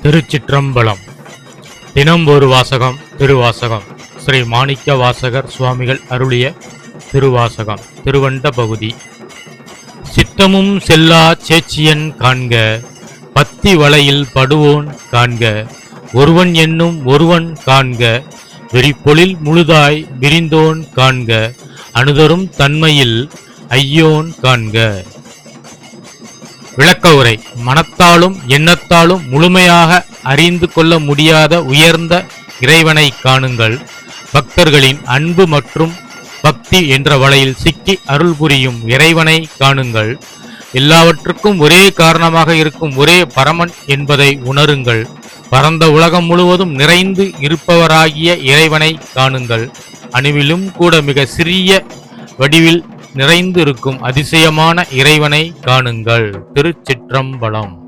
திருச்சிற்றம்பலம். தினம் ஒரு வாசகம். திருவாசகம் ஸ்ரீ மாணிக்க வாசகர் சுவாமிகள் அருளிய திருவாசகம். திருவண்ட பகுதி. சித்தமும் செல்லா சேச்சியன் காண்க, பத்தி வலையில் படுவோன் காண்க, ஒருவன் என்னும் ஒருவன் காண்க, வெறிப்பொழில் முழுதாய் விரிந்தோன் காண்க, அணுதரும் தன்மையில் ஐயோன் காண்க. விளக்க உரை. மனத்தாலும் எண்ணத்தாலும் முழுமையாக அறிந்து கொள்ள முடியாத உயர்ந்த இறைவனை காணுங்கள். பக்தர்களின் அன்பு மற்றும் பக்தி என்ற வலையில் சிக்கி அருள் புரியும் இறைவனை காணுங்கள். எல்லாவற்றுக்கும் ஒரே காரணமாக இருக்கும் ஒரே பரமன் என்பதை உணருங்கள். பரந்த உலகம் முழுவதும் நிறைந்து இருப்பவராகிய இறைவனை காணுங்கள். அணுவிலும் கூட மிக சிறிய வடிவில் நிறைந்து இருக்கும் அதிசயமான இறைவனை காணுங்கள். திருச்சிற்றம்பலம்.